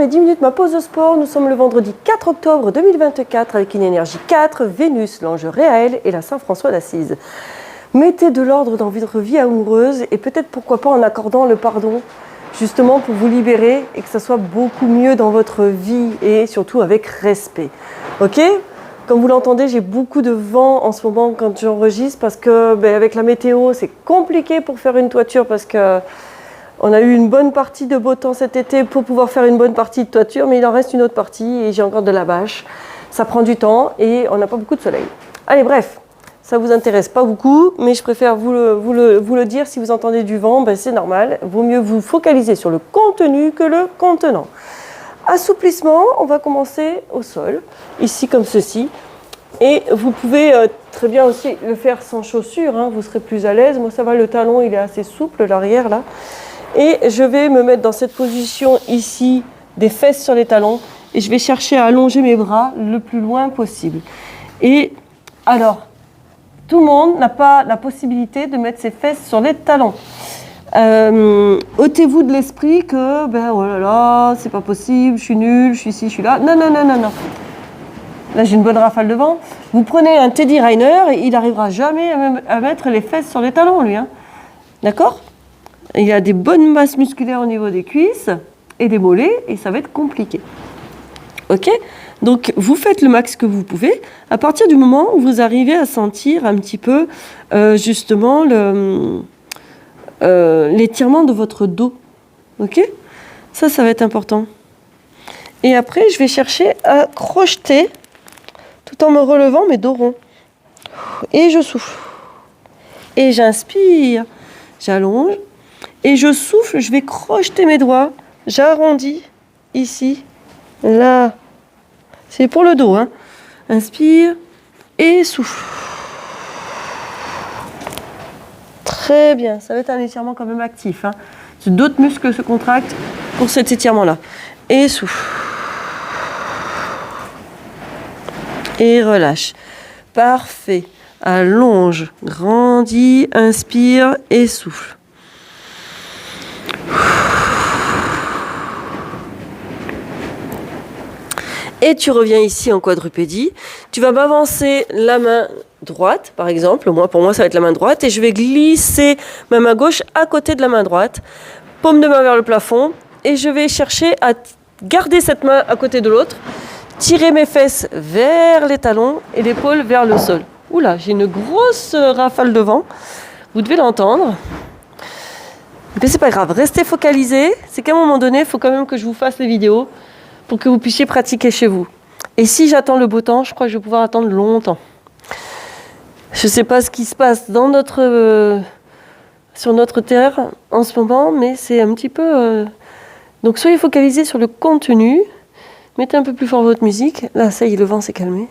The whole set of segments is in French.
mes 10 minutes, ma pause de sport. Nous sommes le vendredi 4 octobre 2024 avec une énergie 4, Vénus, l'ange réel et la Saint-François d'Assise. Mettez de l'ordre dans votre vie amoureuse et peut-être pourquoi pas en accordant le pardon, justement pour vous libérer et que ça soit beaucoup mieux dans votre vie et surtout avec respect. Ok ? Comme vous l'entendez, j'ai beaucoup de vent en ce moment quand j'enregistre parce que avec la météo, c'est compliqué pour faire une toiture parce que on a eu une bonne partie de beau temps cet été pour pouvoir faire une bonne partie de toiture, mais il en reste une autre partie et j'ai encore de la bâche. Ça prend du temps et on n'a pas beaucoup de soleil. Allez, bref, ça ne vous intéresse pas beaucoup, mais je préfère vous le dire. Si vous entendez du vent, c'est normal. Vaut mieux vous focaliser sur le contenu que le contenant. Assouplissement, on va commencer au sol, ici comme ceci. Et vous pouvez très bien aussi le faire sans chaussures, hein, vous serez plus à l'aise. Moi ça va, le talon il est assez souple, l'arrière là. Et je vais me mettre dans cette position ici, des fesses sur les talons. Et je vais chercher à allonger mes bras le plus loin possible. Et alors, tout le monde n'a pas la possibilité de mettre ses fesses sur les talons. Ôtez-vous de l'esprit que, oh là là, c'est pas possible, je suis nulle, je suis ici, je suis là. Non, non, non, non, non. Là, j'ai une bonne rafale de vent. Vous prenez un Teddy Riner et il n'arrivera jamais à mettre les fesses sur les talons, lui. Hein. D'accord ? Il a des bonnes masses musculaires au niveau des cuisses et des mollets et ça va être compliqué. Ok ? Donc, vous faites le max que vous pouvez. À partir du moment où vous arrivez à sentir un petit peu, justement, l'étirement de votre dos. Ok ? Ça va être important. Et après, je vais chercher à crocheter tout en me relevant mes dos ronds. Et je souffle. Et j'inspire. J'allonge. Et je souffle. Je vais crocheter mes doigts. J'arrondis. Ici. Là. C'est pour le dos. Hein. Inspire. Et souffle. Très bien. Ça va être un étirement quand même actif. Hein. D'autres muscles se contractent pour cet étirement-là. Et souffle. Et relâche. Parfait. Allonge, grandis, inspire et souffle. Et tu reviens ici en quadrupédie. Tu vas m'avancer la main droite, par exemple. Pour moi, ça va être la main droite. Et je vais glisser ma main gauche à côté de la main droite. Paume de main vers le plafond. Et je vais chercher à garder cette main à côté de l'autre. Tirer mes fesses vers les talons et l'épaule vers le sol. Oula, j'ai une grosse rafale de vent. Vous devez l'entendre. Mais c'est pas grave, restez focalisés. C'est qu'à un moment donné, il faut quand même que je vous fasse les vidéos pour que vous puissiez pratiquer chez vous. Et si j'attends le beau temps, je crois que je vais pouvoir attendre longtemps. Je ne sais pas ce qui se passe sur notre terre en ce moment, mais c'est un petit peu... Donc soyez focalisés sur le contenu. Mettez un peu plus fort votre musique. Là, ça y est, le vent s'est calmé.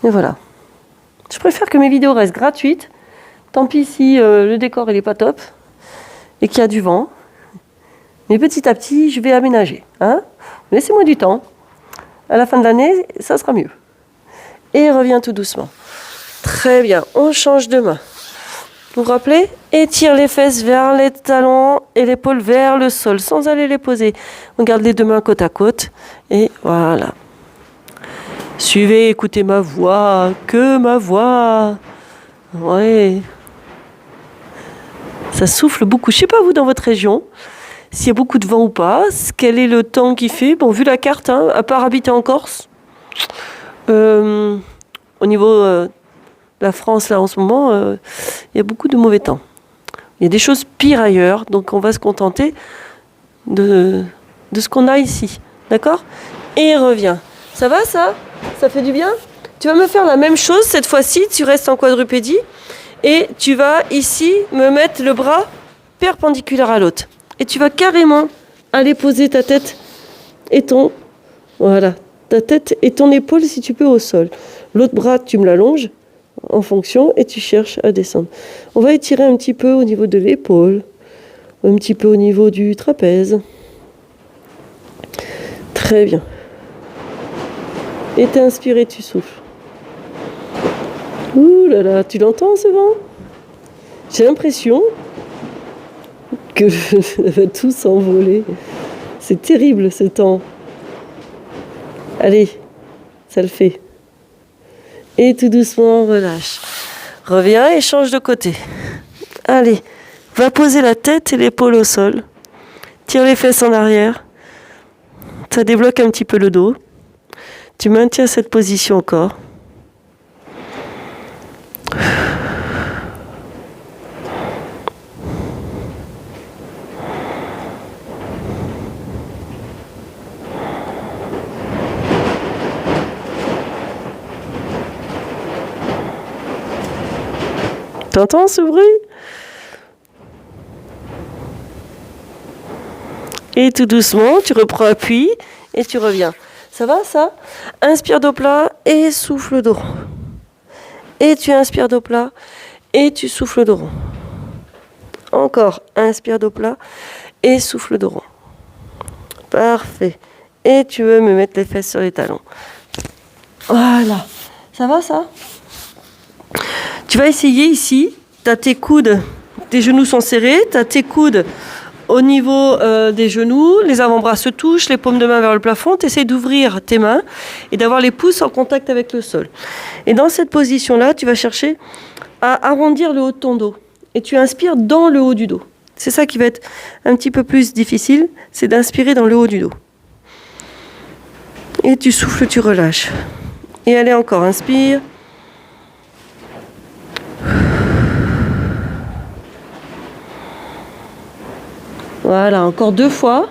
Et voilà. Je préfère que mes vidéos restent gratuites. Tant pis si le décor il n'est pas top et qu'il y a du vent. Mais petit à petit, je vais aménager. Hein ? Laissez-moi du temps. À la fin de l'année, ça sera mieux. Et reviens tout doucement. Très bien. On change de main. Vous vous rappelez ? Étire les fesses vers les talons et l'épaule vers le sol, sans aller les poser. On garde les deux mains côte à côte. Et voilà. Suivez, écoutez ma voix, que ma voix. Ouais. Ça souffle beaucoup. Je ne sais pas vous dans votre région, s'il y a beaucoup de vent ou pas, quel est le temps qu'il fait. Bon, vu la carte, hein, à part habiter en Corse, au niveau de la France, là, en ce moment, il y a beaucoup de mauvais temps. Il y a des choses pires ailleurs, donc on va se contenter de ce qu'on a ici. D'accord ? Et reviens. Ça va, ça ? Ça fait du bien ? Tu vas me faire la même chose cette fois-ci, tu restes en quadrupédie, et tu vas ici me mettre le bras perpendiculaire à l'autre. Et tu vas carrément aller poser ta tête et ta tête et ton épaule si tu peux au sol. L'autre bras, tu me l'allonges en fonction et tu cherches à descendre. On va étirer un petit peu au niveau de l'épaule, un petit peu au niveau du trapèze. Très bien. Et t'inspires et tu souffles. Ouh là là, tu l'entends ce vent ? J'ai l'impression que ça va tout s'envoler. C'est terrible ce temps. Allez, ça le fait. Et tout doucement, relâche. Reviens et change de côté. Allez, va poser la tête et l'épaule au sol. Tire les fesses en arrière. Ça débloque un petit peu le dos. Tu maintiens cette position encore. T'entends ce bruit? Et tout doucement, tu reprends appui et tu reviens. Ça va ça? Inspire dos plat et souffle dos rond. Et tu inspires dos plat et tu souffles dos rond. Encore, inspire dos plat et souffle dos rond. Parfait. Et tu veux me mettre les fesses sur les talons. Voilà. Ça va ça? Tu vas essayer ici, tu as tes coudes, tes genoux sont serrés, tu as tes coudes au niveau des genoux, les avant-bras se touchent, les paumes de main vers le plafond, tu essaies d'ouvrir tes mains et d'avoir les pouces en contact avec le sol. Et dans cette position-là, tu vas chercher à arrondir le haut de ton dos. Et tu inspires dans le haut du dos. C'est ça qui va être un petit peu plus difficile, c'est d'inspirer dans le haut du dos. Et tu souffles, tu relâches. Et allez encore, inspire. Voilà, encore 2 fois.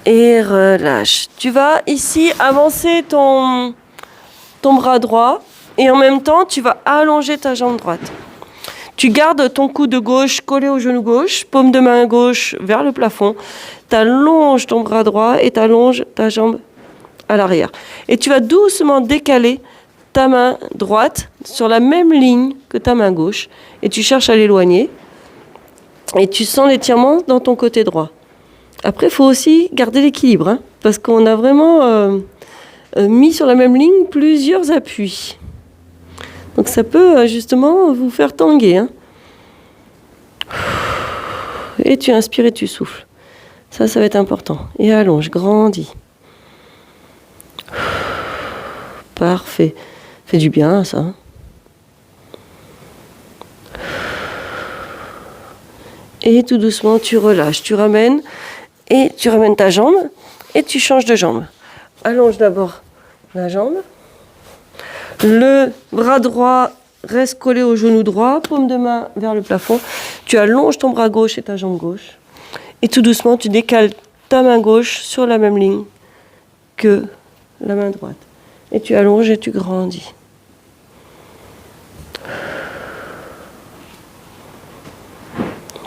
Et relâche. Tu vas ici avancer ton bras droit et en même temps, tu vas allonger ta jambe droite. Tu gardes ton coude gauche collé au genou gauche, paume de main gauche vers le plafond. Tu allonges ton bras droit et tu allonges ta jambe à l'arrière. Et tu vas doucement décaler ta main droite sur la même ligne que ta main gauche et tu cherches à l'éloigner et tu sens l'étirement dans ton côté droit. Après, il faut aussi garder l'équilibre hein, parce qu'on a vraiment mis sur la même ligne plusieurs appuis. Donc ça peut justement vous faire tanguer. Hein. Et tu inspires et tu souffles. Ça va être important. Et allonge, grandis. Parfait. Fait du bien, ça. Et tout doucement, tu relâches. Tu ramènes ta jambe et tu changes de jambe. Allonge d'abord la jambe. Le bras droit reste collé au genou droit, paume de main vers le plafond. Tu allonges ton bras gauche et ta jambe gauche. Et tout doucement, tu décales ta main gauche sur la même ligne que la main droite. Et tu allonges et tu grandis.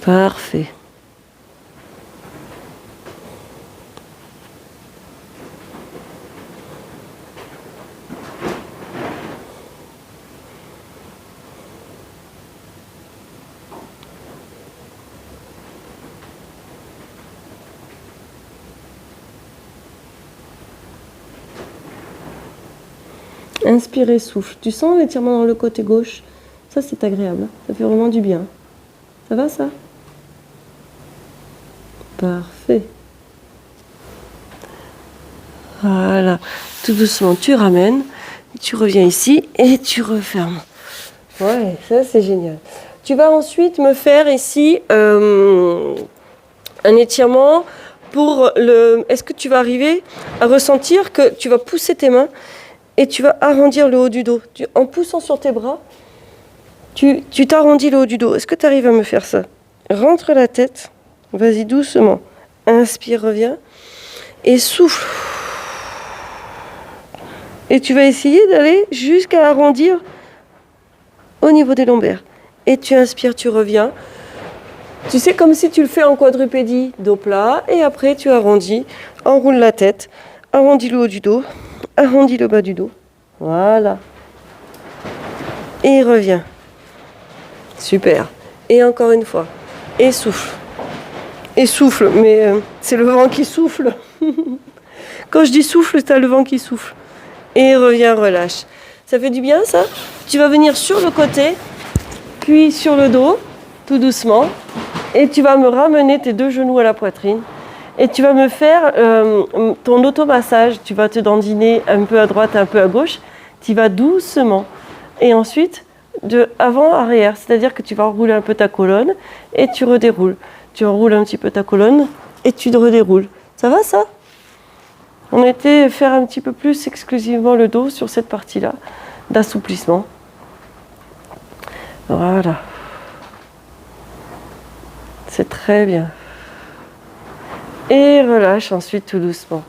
Parfait. Inspire et souffle. Tu sens l'étirement dans le côté gauche? Ça, c'est agréable. Hein. Ça fait vraiment du bien. Ça va, ça? Parfait. Voilà. Tout doucement, tu ramènes. Tu reviens ici et tu refermes. Ouais, ça, c'est génial. Tu vas ensuite me faire ici un étirement pour le... Est-ce que tu vas arriver à ressentir que tu vas pousser tes mains et tu vas arrondir le haut du dos. En poussant sur tes bras, tu t'arrondis le haut du dos. Est-ce que tu arrives à me faire ça? Rentre la tête. Vas-y doucement. Inspire, reviens. Et souffle. Et tu vas essayer d'aller jusqu'à arrondir au niveau des lombaires. Et tu inspires, tu reviens. Tu sais, comme si tu le fais en quadrupédie, dos plat. Et après, tu arrondis. Enroule la tête. Arrondis le haut du dos. Arrondis le bas du dos. Voilà. Et reviens. Super. Et encore une fois. Et souffle. Et souffle. Mais c'est le vent qui souffle. Quand je dis souffle, c'est le vent qui souffle. Et reviens, relâche. Ça fait du bien ça? Tu vas venir sur le côté, puis sur le dos, tout doucement. Et tu vas me ramener tes 2 genoux à la poitrine. Et tu vas me faire ton automassage. Tu vas te dandiner un peu à droite, un peu à gauche. Tu vas doucement. Et ensuite, de avant à arrière. C'est-à-dire que tu vas enrouler un peu ta colonne et tu redéroules. Tu enroules un petit peu ta colonne et tu redéroules. Ça va ça? On a été faire un petit peu plus exclusivement le dos sur cette partie-là d'assouplissement. Voilà. C'est très bien. Et relâche ensuite tout doucement.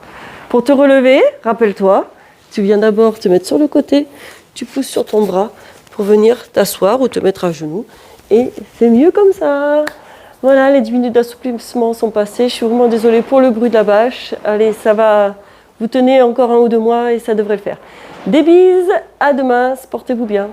Pour te relever, rappelle-toi, tu viens d'abord te mettre sur le côté, tu pousses sur ton bras pour venir t'asseoir ou te mettre à genoux. Et c'est mieux comme ça. Voilà, les 10 minutes d'assouplissement sont passées. Je suis vraiment désolée pour le bruit de la bâche. Allez, ça va. Vous tenez encore 1 ou 2 mois et ça devrait le faire. Des bises, à demain, portez-vous bien.